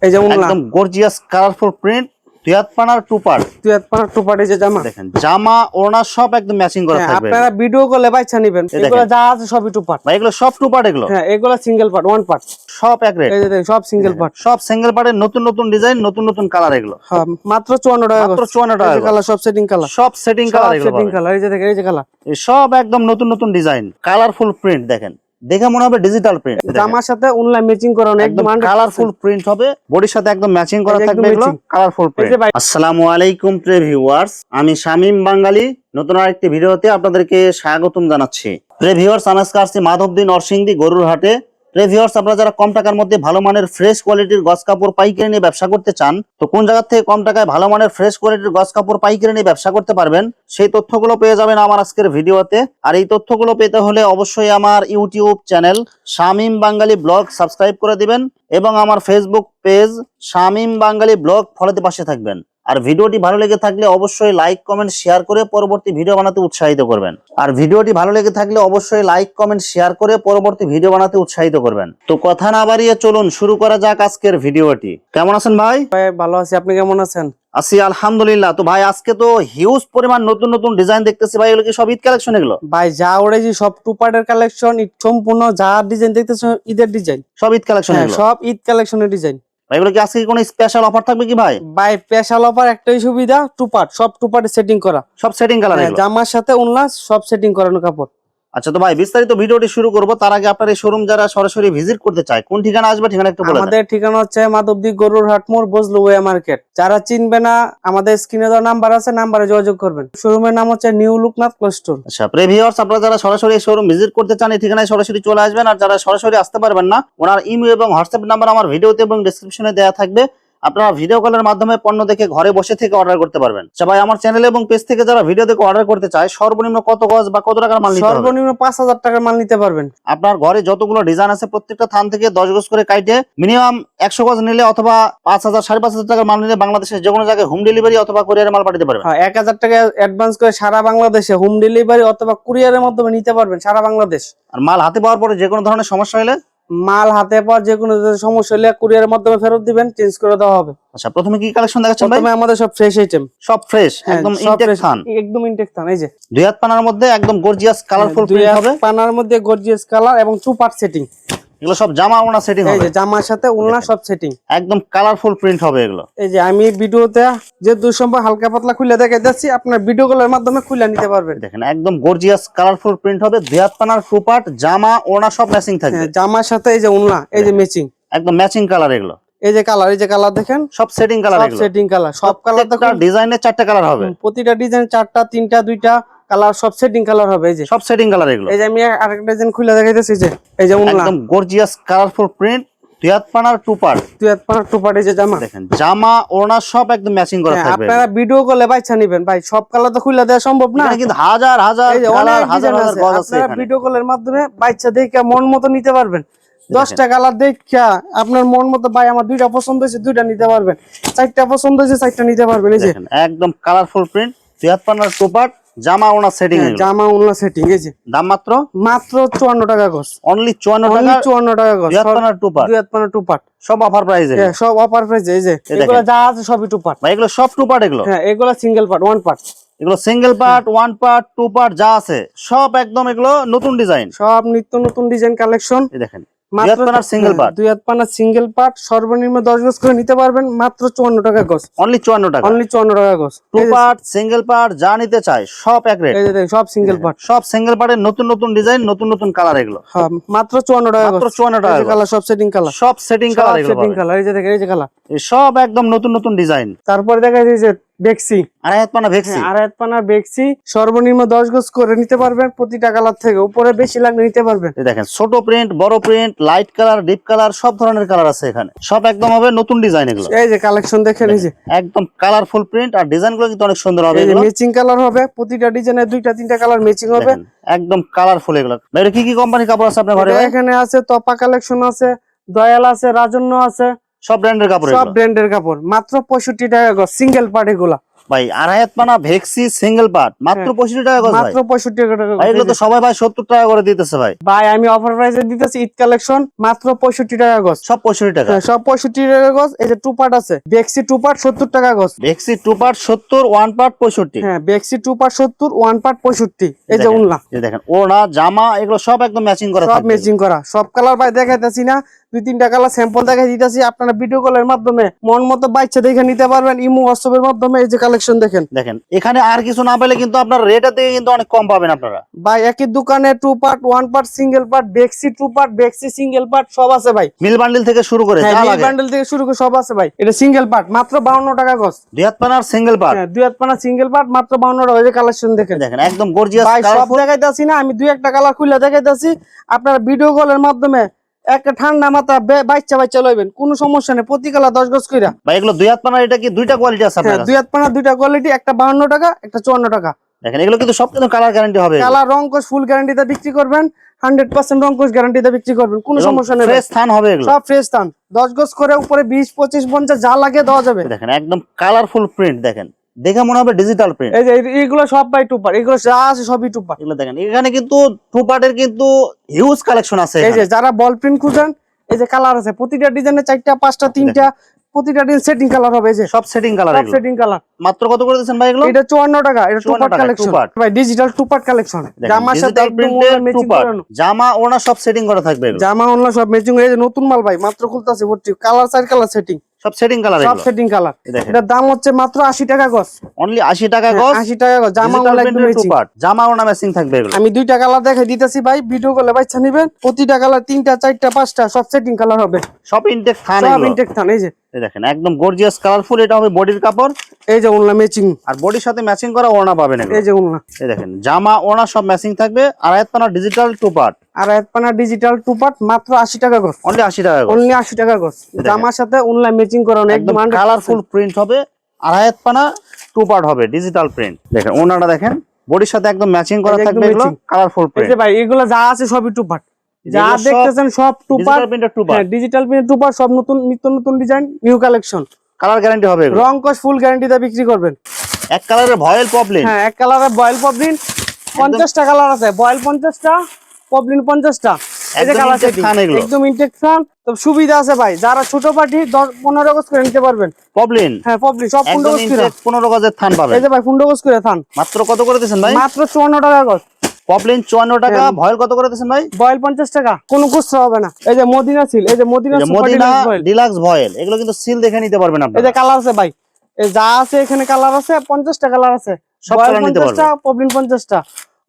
এই যে একদম গর্জিয়াস কালারফুল প্রিন্ট, দুই হাত পানার টু পার্ট, এই যে জামা দেখেন জামা ওড়না সব একদম ম্যাচিং করা থাকবে। আপনারা ভিডিও কলে বাচ্চা নেবেন, এগুলো যা আছে সবই টু পার্ট ভাই, এগুলো সব টু পার্ট, এগুলো হ্যাঁ এগুলো সিঙ্গেল পার্ট, ওয়ান পার্ট, সব এক রেট। এই যে সব সিঙ্গেল পার্ট, সব সিঙ্গেল পার্টের নতুন নতুন ডিজাইন, নতুন নতুন কালার, এগুলো মাত্র 54 টাকা, মাত্র 54 টাকা। কালার সব সেটিং কালার, সব সেটিং কালার, এগুলো সেটিং কালার, এই যে দেখেন এই যে কালার, এই সব একদম নতুন নতুন ডিজাইন, কালারফুল প্রিন্ট, দেখেন দেখে মনে হবে ডিজিটাল প্রিন্ট। জামার সাথে অনলাইন ম্যাচিং করানো, একদম কালারফুল প্রিন্ট হবে, বডির সাথে একদম ম্যাচিং করা থাকবে, এগুলো কালারফুল প্রিন্ট। আসসালামু আলাইকুম প্রিয় ভিউয়ার্স, আমি শামীম বাঙালি নতুন আরেকটি ভিডিওতে আপনাদেরকে স্বাগতম জানাচ্ছি। প্রিয় ভিউয়ার্স, আমি আজকে আসছি মাধবদী নরসিংদী গরুর হাটে। প্রিয় ভিউয়ার্স, আপনারা যারা কম টাকার মধ্যে ভালো মানের ফ্রেশ কোয়ালিটির গস কাপড় পাইকারি নিয়ে ব্যবসা করতে চান, তো কোন জায়গা থেকে কম টাকায় ভালো মানের ফ্রেশ কোয়ালিটির গস কাপড় পাইকারি নিয়ে ব্যবসা করতে পারবেন, সেই তথ্যগুলো পেয়ে যাবেন আমার আজকের ভিডিওতে। আর এই তথ্যগুলো পেতে হলে অবশ্যই আমার ইউটিউব চ্যানেল শামীম বাঙালি ব্লগ সাবস্ক্রাইব করে দিবেন এবং আমার ফেসবুক পেজ শামীম বাঙালি ব্লগ ফলোতে পাশে থাকবেন। আর ভিডিওটি ভালো লেগে থাকলে অবশ্যই লাইক কমেন্ট শেয়ার করে পরবর্তী ভিডিও বানাতে উৎসাহিত করবেন। আর ভিডিওটি ভালো লেগে থাকলে অবশ্যই লাইক কমেন্ট শেয়ার করে পরবর্তী ভিডিও বানাতে উৎসাহিত করবেন। তো কথা না বাড়িয়ে চলুন শুরু করা যাক আজকের ভিডিওটি। কেমন আছেন ভাই? ভালো আছি, আপনি কেমন আছেন? আছি আলহামদুলিল্লাহ। তো ভাই, আজকে তো হিউজ পরিমাণ নতুন নতুন ডিজাইন দেখতেছি ভাই, এগুলো কি সব ঈদ কালেকশন? এগুলো ভাই যা ওরেজি সব টু পার্টের কালেকশন, সম্পূর্ণ যা ডিজাইন দেখতেছেন ঈদের ডিজাইন, সব ঈদ কালেকশন, সব ঈদ কালেকশনের ডিজাইন। ভাই, এগুলো কি আজকে কোনো স্পেশাল অফার থাকবে কি ভাই? ভাই স্পেশাল অফার একটাই সুবিধা, টু পার্ট, সব টু পার্টে সেটিং করা, সব সেটিং কালার, জামার সাথে ওড়না সব সেটিং করানো কাপড়। আচ্ছা, তো ভাই বিস্তারিত ভিডিওটি শুরু করব, তার আগে আপনার এই শোরুম যারা সরাসরি ভিজিট করতে চায় কোন ঠিকানা আসবে, ঠিকানা একটু বলে দেন। আমাদের ঠিকানা হচ্ছে মাধবদী গরুর হাট মোড়, বজলুয়া মার্কেট। যারা চিনবে না, আমাদের স্ক্রিনে দেওয়া নাম্বার আছে, নাম্বারে যোগাযোগ করবেন। শোরুমের নাম হচ্ছে নিউ লোকনাথ ক্লথ স্টোর। আচ্ছা প্রিয় ভিউয়ার্স, আপনারা যারা সরাসরি এই শোরুম ভিজিট করতে চান এই ঠিকানায় সরাসরি চলে আসবেন। আর যারা সরাসরি আসতে পারবেন না, ওনার ইমেল এবং হোয়াটসঅ্যাপ নাম্বার আমার ভিডিওতে এবং ডেসক্রিপশনে দেওয়া থাকবে। আপনারা ভিডিও কলের মাধ্যমে পণ্য দেখে ঘরে বসে থেকে অর্ডার করতে পারবেন। আচ্ছা ভাই, আমার চ্যানেল এবং পেজ থেকে যারা ভিডিও দেখে অর্ডার করতে চায় সর্বনিম্ন কত গজ বা কত টাকার মাল নিতে হবে? সর্বনিম্ন 5000 টাকার মাল নিতে পারবেন। আপনার ঘরে যতগুলো ডিজাইন আছে প্রত্যেকটা থান থেকে 10 গজ করে কাটে মিনিমাম 100 গজ নিলে অথবা 5000 5500 টাকার মাল নিলে বাংলাদেশের যে কোনো জায়গায় হোম ডেলিভারি অথবা কুরিয়ারে মাল পাঠাতে পারবেন। 1000 টাকা অ্যাডভান্স করে সারা বাংলাদেশে হোম ডেলিভারি অথবা কুরিয়ারের মাধ্যমে নিতে পারবেন সারা বাংলাদেশ। আর মাল হাতে পাওয়ার পরে যে কোনো ধরনের সমস্যা হলে, মাল হাতে পাওয়ার যে কোনো সমস্যা হলে কুরিয়ারের মাধ্যমে ফেরত দিবেন, চেঞ্জ করে দেওয়া হবে। আচ্ছা, প্রথমে কি কালেকশন দেখাচ্ছেন ভাই? প্রথমে আমাদের সব ফ্রেশ আইটেম, সব ফ্রেশ, একদম ইনটেক থান, একদম ইনটেক থান। এই যে দুই হাত পানার মধ্যে একদম গর্জিয়াস কালারফুল প্রিন্ট হবে, পানার মধ্যে গর্জিয়াস কালার এবং টু পার্ট সেটিং। এগুলো সব জামা ওড়না সেটিং হবে, এই যে জামার সাথে ওড়না সব সেটিং, একদম কালারফুল প্রিন্ট হবে এগুলো। এই যে আমি ভিডিওতে যে দুই সম্পর্ক হালকা পাতলা খুলে দেখাই যাচ্ছি, আপনার ভিডিও কলের মাধ্যমে খুলে নিতে পারবেন। দেখেন একদম গর্জিয়াস কালারফুল প্রিন্ট হবে, দুই হাত পানার টু পার্ট, জামা ওড়না সব ম্যাচিং থাকবে। জামার সাথে এই যে ওড়না, এই যে ম্যাচিং, একদম ম্যাচিং কালার এগুলো। এই যে কালার, এই যে কালার দেখেন সব সেটিং কালার, সব সেটিং কালার, সব কালার প্রত্যেকটা ডিজাইনে 4টা কালার হবে, প্রতিটা ডিজাইন 4টা 3টা 2টা কালার, সব সেটিং কালার হবে। এই যে সব সেটিং কালার এগুলো। এই যে আমি আরেকটা ডিজাইন খুলে দেখাইতেছি, এই যে একদম গর্জিয়াস কালারফুল প্রিন্ট, দুই হাত পানার টু পার্ট, টু পার্ট, এই যে জামা, দেখেন জামা ওড়না সব একদম ম্যাচিং করা থাকবে। আপনারা ভিডিও কলে বাচ্চা নেবেন ভাই, সব কালার তো খুলে দেওয়া সম্ভব না, কিন্তু হাজার হাজার কালার, হাজার হাজার গজ আছে। আপনারা ভিডিও কলের মাধ্যমে বাচ্চা দেখে মন মতো নিতে পারবেন। 10টা কালার দেখা আপনার মন মতো, ভাই আমার 2টা পছন্দ হয়েছে 2টা নিতে পারবেন, 4টা পছন্দ হয়েছে 4টা নিতে পারবেন। এই যে একদম কালারফুল প্রিন্ট, দুই হাত পানার টু পার্ট, জামা ওড়না সেটিং, জামা ওড়না সেটিং। এই যে দাম মাত্র 54 টাকা গজ, অনলি 54 টাকা, 54 টাকা গজ, দুই হাত পানার টু পার্ট, দুই হাত পানার টু পার্ট, সব অফার প্রাইসে, সব অফার প্রাইসে। এই যে এগুলো যা আছে সবই টু পার্ট ভাই, এগুলো সব টু পার্ট, এগুলো এগুলো সিঙ্গেল পার্ট, ওয়ান পার্ট, এগুলো single part, one part, two part যা আছে সব একদম এগুলো নতুন ডিজাইন, সব নিত্য নতুন ডিজাইন কালেকশন। এই দেখেন দুই হাত পানার সিঙ্গেল পার্ট, দুই হাত পানার সিঙ্গেল পার্ট, সর্বনিম্ন 10 গজ করে নিতে পারবেন মাত্র 54 টাকা গজ, অনলি 54 টাকা, অনলি 54 টাকা গজ। টু পার্ট সিঙ্গেল পার্ট যা নিতে চায় সব এক রেট। এই যে সব সিঙ্গেল পার্ট, সব সিঙ্গেল পার্টের নতুন নতুন ডিজাইন, নতুন নতুন কালার, এগুলো মাত্র 54 টাকা গজ, 54 টাকা কালার, সব সেটিং কালার, সব সেটিং কালার, সেটিং কালার। এই যে দেখেন এই যে কালার, এই সব একদম নতুন নতুন ডিজাইন। তারপরে দেখা যায় যে বেক্সি, আড়াই হাত পানা ভেক্সি, আড়াই হাত পানার বেক্সি, সর্বনিম্ন 10 গজ করে নিতে পারবেন, প্রতিটা কালার থেকে উপরে বেশি লাগলে নিতে পারবেন। এই দেখেন ছোট প্রিন্ট, বড় print, light colour, deep colour, সব ধরনের কালার আছে এখানে, সব একদম হবে নতুন ডিজাইন এগুলো। এই যে কালেকশন দেখেন, এই যে একদম কালারফুল প্রিন্ট, আর ডিজাইন গুলো কিন্তু অনেক সুন্দর হবে, এগুলো ম্যাচিং কালার হবে, প্রতিটা ডিজাইনে 2টা 3টা কালার ম্যাচিং হবে, একদম কালারফুল এগুলো। ভাই কি কি কোম্পানি কাপড় আছে আপনার ঘরে? এখানে আছে তপা কালেকশন আছে, দয়াল আছে, রাজন্য আছে, সব ব্র্যান্ডের কাপড়, সব ব্র্যান্ডের কাপড়, মাত্র 65 টাকা গজ, সিঙ্গেল পার্ট এগুলা। ভাই আড়াই হাত পানা ভেক্সি সিঙ্গেল পার্ট মাত্র 65 টাকা গজ ভাই। মাত্র 65 টাকা ভাই এগুলো তো সবাই ভাই 70 টাকা করে দিতেছে ভাই। ভাই আমি অফার প্রাইসে দিতেছি ঈদ কালেকশন মাত্র 65 টাকা গজ। সব 65 টাকা। সব 65 টাকা গজ। এই যে টু পার্ট আছে ভেক্সি টু পার্ট 70 টাকা গজ। ভেক্সি টু পার্ট 70 ওয়ান পার্ট 65। হ্যাঁ ভেক্সি টু পার্ট 70 ওয়ান পার্ট 65। এই যে উনলা, এই দেখেন ওড়না জামা এগুলো সব একদম ম্যাচিং করা সব থাকবে। ম্যাচিং করা সব কালার ভাই দেখাইতাছি না, দুই তিনটা কালার স্যাম্পল দেখাই দিতেছি। আপনারা ভিডিও কলের মাধ্যমে মন মতো বাচ্চা দেখে নিতে পারবেন ইমো হোয়াটসঅ্যাপের মাধ্যমে। এই যে কালেকশন দেখেন, দেখেন এখানে আর কিছু না পেলে কিন্তু আপনার রেটের থেকে কিন্তু অনেক কম পাবেন আপনারা ভাই। একই দোকানে two part one part single part ভেক্সি টু পার্ট ভেক্সি সিঙ্গেল পার্ট সব আছে ভাই। মিল বান্ডিল থেকে শুরু করে যা লাগে বান্ডেল থেকে শুরু করে সব আছে ভাই। এটা সিঙ্গেল পার্ট মাত্র 52 টাকা গজ। দুই হাত পানার সিঙ্গেল পার্ট। হ্যাঁ দুই হাত পানা সিঙ্গেল পার্ট মাত্র 52 টাকা। এই যে কালেকশন দেখেন, দেখেন একদম গর্জিয়াস ভাই সব কালারফুল। দেখাইতাছি না, আমি দুই একটা কালার খুলে দেখাইতাছি। আপনারা ভিডিও কলের মাধ্যমে একটা ঠান্ডা মাথা বাচ্চা লইবেন, কোনো সমস্যা নেই। প্রতি কালার 10 গজ কইরা। ভাই এগুলো দুই হাত পানার এটা কি দুইটা কোয়ালিটি আছে আপনার হ্যাঁ কাছে? দুই হাত পানা দুইটা কোয়ালিটি, একটা 52 টাকা একটা 54 টাকা। দেখেন এগুলো কিন্তু সব কিন্তু কালার গ্যারান্টি হবে। কালার রং কোশ ফুল গ্যারান্টিতে বিক্রি করবেন, 100% রং কোশ গ্যারান্টিতে বিক্রি করবেন, কোনো সমস্যা নেই। ফ্রেশ থান হবে এগুলো সব ফ্রেশ থান। 10 গজ করে উপরে 20 25 50 যা লাগে দেওয়া যাবে। দেখেন একদম কালারফুল প্রিন্ট, দেখেন দেখে মনে হবে ডিজিটাল প্রিন্ট। এই যে এইগুলো সব বাই টুপার, এগুলো যা আছে সবই টুপার। এগুলো দেখেন এখানে কিন্তু টু পার্টের কিন্তু হিউজ কালেকশন আছে। এই যে যারা বল প্রিন্ট খুঁজেন, এই যে কালার আছে প্রতিটা ডিজাইনে 4টা 5টা 3টা, প্রতিটা ডিজাইন সেটিং কালার হবে। এই যে সব সেটিং কালার। সব সেটিং কালার। মাত্র কত করে দিচ্ছেন ভাই এগুলো? এটা 54 টাকা। এটা টু 54 পার্ট টাকা, কালেকশন two part। ভাই, ডিজিটাল টু পার্ট কালেকশন। জামার সাথে ডিজিটাল একদম প্রিন্টের টু ম্যাচিং পার্ট করানো। জামা ওনা সব সেটিং করা থাকবে এগুলো। জামা অনলা সব ম্যাচিং। এই যে নতুন মাল ভাই মাত্র খুলতাছে ভর্তি কালার, 4 কালার সেটিং, সব সেটিং কালার সব এগুলো। Setting colour. দেখেন এটার দাম হচ্ছে মাত্র 80 টাকা গজ। অনলি 80 টাকা গজ। 80 টাকা গজ। জামা ডিজিটাল অনলা একদম প্রিন্টের টু ম্যাচিং। পার্ট জামা ওনা ম্যাচিং থাকবে এগুলো। আমি দুইটা কালার দেখাই দিতেছি ভাই, ভিডিও করলে বাচ্চা নেবেন। প্রতিটা কালার 3টা 4টা 5টা সব সেটিং কালার হবে। সব ইনটেক থান সব এগুলো। ইনটেক থান। এই যে এই দেখেন একদম গর্জিয়াস কালারফুল। এটা হবে বডির কাপড়। এই যে ওনলা ম্যাচিং, আর বডির সাথে ম্যাচিং করা ওড়না পাবেন এগুলো। এই যে ওনলা। এই দেখেন জামা ওড়না সব ম্যাচিং থাকবে। আড়াই হাত পানা ডিজিটাল টু পার্ট। আর এক পানা ডিজিটাল টু পার্ট মাত্র 80 টাকা গজ। অনলি 80 টাকা গজ। অনলি 80 টাকা গজ। জামার সাথে ওনলা ম্যাচিং করানো একদম একদম কালারফুল প্রিন্ট হবে। আড়াই হাত পানা টু পার্ট হবে ডিজিটাল প্রিন্ট। দেখেন ওড়নাটা দেখেন বডির সাথে একদম ম্যাচিং করা একদম থাকবে এগুলো। matching। কালারফুল এই প্রিন্ট। যে ভাই এগুলো যা আছে সবই টু পার্ট, যা যেগুলো সব দেখতেছেন সব টু পার্ট। ডিজিটাল প্রিন্টের টু পার্ট। হ্যাঁ ডিজিটাল প্রিন্ট টু পার্ট, সব নতুন নিত্য নতুন design, new collection. Colour guarantee হবে এগুলো। রং কোশ ফুল গ্যারান্টিতে বিক্রি করবেন। এক কালারের ভয়েল পপলিন। হ্যাঁ এক কালারের বয়েল পপলিন 50টা কালার আছে। বয়েল 50টা, পপলিন 50টা। এই যে একদম কালার intake সেটিং থান এগুলো। একদম ইনটেক থান। তো সুবিধা আছে ভাই, যারা ছোট পার্টি 10-15 গজ করে নিতে পারবেন। পপলিন হ্যাঁ পপলিন সব 15 একদম গজ করে। ইনটেক 15 গজের থান পাবেন। এই যে ভাই 15 গজ করে থান। মাত্র কত করে দিয়েছেন ভাই? মাত্র 54 টাকা গজ। পপলিন 54 টাকা। ভয়েল কত করে দিয়েছেন ভাই? বয়েল 50 টাকা, কোনো খুচরা হবে না। এই যে মদিনা সিল, এই যে Madina super Madina deluxe voile. Deluxe voile এগুলো কিন্তু সিল দেখে নিতে পারবেন এই আপনারা। যে কালার আছে ভাই, এই যা আছে এখানে কালার আছে 50টা কালার আছে। সব বয়েল কালার নিতে 50টা, পপলিন 50টা।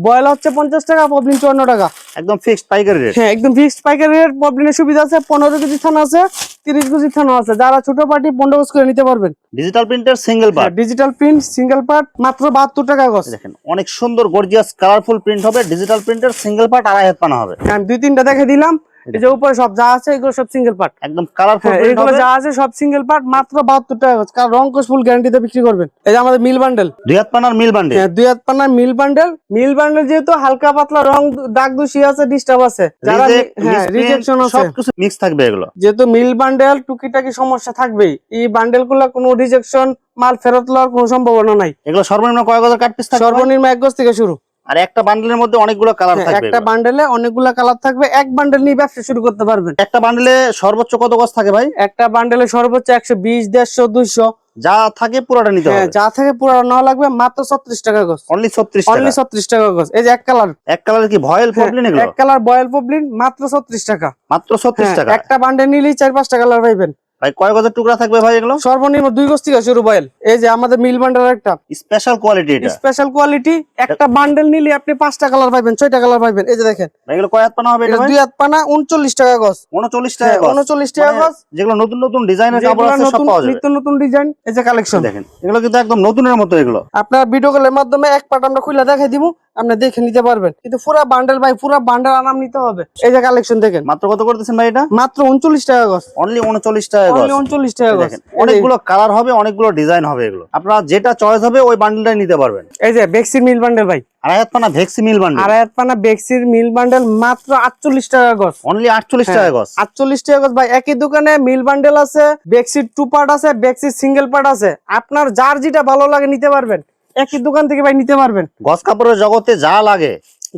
বয়েল হচ্ছে 50 টাকা, পপলিন 54 টাকা। একদম ফিক্সড পাইকারি রেট। হ্যাঁ একদম ফিক্সড পাইকারি রেট। পপলিনের সুবিধা আছে, 15 কেজি থানা আছে, 30 কেজি থানা আছে। যারা ছোট পার্টি 15 গজ করে নিতে পারবেন। ডিজিটাল প্রিন্টের single part. Digital print single part মাত্র 72 টাকা গজ। দেখেন অনেক সুন্দর গর্জিয়াস কালারফুল প্রিন্ট হবে। ডিজিটাল প্রিন্টের সিঙ্গেল পার্ট আড়াই হাত পানা হবে। আমি দুই তিনটা দেখে দিলাম। এই যে উপরে সব যা আছে এগুলো সব সিঙ্গেল পার্ট। একদম কালারফুল হ্যাঁ প্রিন্ট এগুলো হবে। যা আছে সব সিঙ্গেল পার্ট মাত্র 72 টাকা গজ। কারণ রং কোশ ফুল গ্যারান্টিতে বিক্রি করবেন। এই যে আমাদের মিল বান্ডেল, দুই হাত পানার মিল বান্ডিল। হ্যাঁ দুই হাত পানার মিল বান্ডেল। মিল বান্ডেল যেহেতু হালকা পাতলা রং দাগ দুষি আছে, ডিস্টার্ব আছে, যারা হ্যাঁ রিজেকশন আছে, সবকিছু মিক্স থাকবে এগুলো। যেহেতু মিল বান্ডেল টুকিটাকি সমস্যা থাকবেই। এই বান্ডেল গুলো কোনো রিজেকশন মাল ফেরত লওয়ার কোনো সম্ভাবনা নাই। এগুলো সর্বনিম্ন কয় গজের কাট পিস থাকবে? সর্বনিম্ন 1 গজ থেকে শুরু। আর একটা বান্ডেলের মধ্যে অনেকগুলো কালার থাকবে। একটা বান্ডেলে অনেকগুলা কালার থাকবে। এক বান্ডেল নিয়ে ব্যবসা শুরু করতে পারবেন। একটা বান্ডেলে সর্বোচ্চ কত গজ থাকে ভাই? একটা বান্ডেলে সর্বোচ্চ 120, 150, 200 যা থাকে পুরোটা নিতে হ্যাঁ হবে। যা থেকে পুরো নেওয়া লাগবে। মাত্র 36 টাকা গজ। অনলি 36 টাকা। অনলি 36 টাকা গজ। এই যে এক কালার, এক কালার কি ভয়েল পপলিন এগুলো? এক কালার বয়েল পপলিন মাত্র 36 টাকা। মাত্র 36 হ্যাঁ, টাকা। একটা বান্ডেল নিলেই 4-5টা কালার পাইবেন। ভাই কয় গজের টুকরা থাকবে ভাই এগুলো? সর্বনিম্ন 2 গজ থেকে শুরু বয়েল। এই যে আমাদের মিল বান্ডেল একটা স্পেশাল কোয়ালিটি এটা। Special quality. একটা বান্ডেল নিলে আপনি 5টা কালার পাইবেন, 6টা কালার পাইবেন। এই যে দেখেন ভাই এগুলো কয় হাত পানা হবে এটা এটা ভাই? 2 হাত পানা 39 টাকা গজ। 39 টাকা গজ। 39 টাকা গজ। যেগুলো নতুন নতুন ডিজাইনের কাপড় আছে সব পাওয়া যাবে। নিত্য নতুন ডিজাইন। এই যে কালেকশন দেখেন এগুলো কিন্তু একদম নতুনের মতো এগুলো। আপনার ভিডিও কলের মাধ্যমে এক পার্ট আমরা খুলে দেখাই দিব, আপনি দেখে নিতে পারবেন। কিন্তু পুরা বান্ডেল ভাই, পুরা বান্ডেল আনাম নিতে হবে। এই যে কালেকশন দেখেন মাত্র কত করে দিচ্ছেন ভাই এটা? মাত্র 39 টাকা গজ। অনলি 39 টাকা গজ। 39 টাকা গজ। দেখেন অনেকগুলো কালার হবে, অনেকগুলো ডিজাইন হবে, এগুলো আপনারা যেটা চয়েস হবে ওই বান্ডেলটাই নিতে পারবেন। এই যে বেক্সির মিল বান্ডেল ভাই, আড়াই পানা ভেক্সি মিল বান্ডেল, আড়াই পানা বেক্সির মিল বান্ডেল মাত্র 48 টাকা গজ। অনলি 48 টাকা গজ। 48 টাকা গজ ভাই। একই দোকানে মিল বান্ডেল আছে, বেক্সির 2 পার্ট আছে, বেক্সির সিঙ্গেল পার্ট আছে। আপনার যার যেটা ভালো লাগে নিতে পারবেন, একই দোকান থেকে ভাই নিতে পারবেন। গজ কাপড়ের জগতে যা লাগে,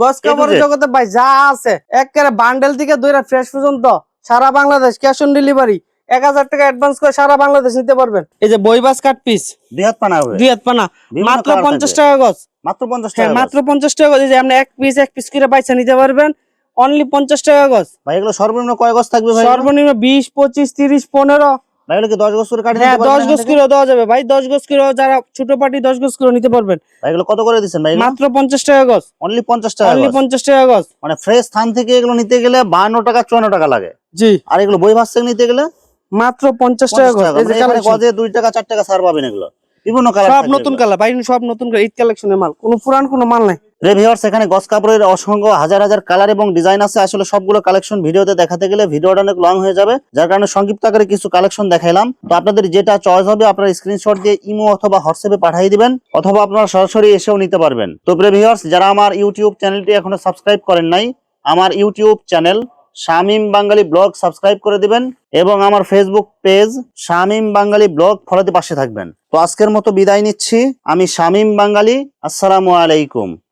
গজ কাপড়ের জগতে ভাই যা আছে একেবারে বান্ডেল থেকে দইরা ফ্রেশ পর্যন্ত সারা বাংলাদেশ ক্যাশ অন ডেলিভারি। 1000 টাকা অ্যাডভান্স করে সারা বাংলাদেশ নিতে পারবেন। এই যে বইবাস কাট পিস 2 হাত পানা হবে, 2 হাত পানা বিভিন্ন মাত্র কালার 50 থাকবে। টাকা গজ। মাত্র 50 হ্যাঁ টাকা গজ। মাত্র 50 টাকা গজ। এই যে আপনি এক পিস করে পয়সা নিতে পারবেন, অনলি 50 টাকা গজ। ভাই এগুলো সর্বনিম্ন কয় গজ থাকবে ভাই? সর্বনিম্ন 20 25 30 15। ভাই এগুলো কি 10 গজ করে কাটি হ্যাঁ নিতে পারবেন? 10 গজ করে দেওয়া যাবে ভাই, 10 গজ করে যারা ছোট পার্টি 10 গজ করে নিতে পারবেন। ভাই এগুলো কত করে দিচ্ছেন ভাই? মাত্র 50 টাকা গজ। অনলি 50 টাকা অনলি গজ। 50 টাকা গজ। মানে ফ্রেশ স্থান থেকে এগুলো নিতে গেলে 52 টাকা 54 টাকা লাগে। জি। আর এগুলো বই ভাস থেকে নিতে গেলে মাত্র 50 টাকা 50 গজ। টাকা। এই যে মানে এখানে কালেকশন গজে 2 টাকা 4 টাকা ছাড় পাবেন। এগুলো বিভিন্ন কালার সব থাকবে, নতুন এগুলো। কালার ভাই, সব নতুন কালার, ঈদ কালেকশনের মাল, কোনো পুরান কোনো মাল নাই। ভিউয়ার্স এখানে গজ কাপড়ের অসংখ্য হাজার হাজার কালার এবং ডিজাইন আছে। আসলে সবগুলো কালেকশন ভিডিওতে দেখাতে গেলে ভিডিওটা অনেক লং হয়ে যাবে, যার কারণে সংক্ষিপ্ত আকারে কিছু কালেকশন দেখাইলাম। তো আপনাদের যেটা চয়েস হবে আপনারা স্ক্রিনশট দিয়ে ইমো অথবা হোয়াটসঅ্যাপে পাঠিয়ে দিবেন, অথবা আপনারা সরাসরি এসেও নিতে পারবেন। তো ভিউয়ার্স যারা আমার ইউটিউব চ্যানেলটি এখনো সাবস্ক্রাইব করেন নাই, আমার ইউটিউব চ্যানেল শামীম বাঙালি ব্লগ সাবস্ক্রাইব করে দিবেন, এবং আমার ফেসবুক পেজ শামীম বাঙালি ব্লগ ফলোতে পাশে থাকবেন। তো আজকের মতো বিদায় নিচ্ছি, আমি শামীম বাঙালি। আসসালামু আলাইকুম।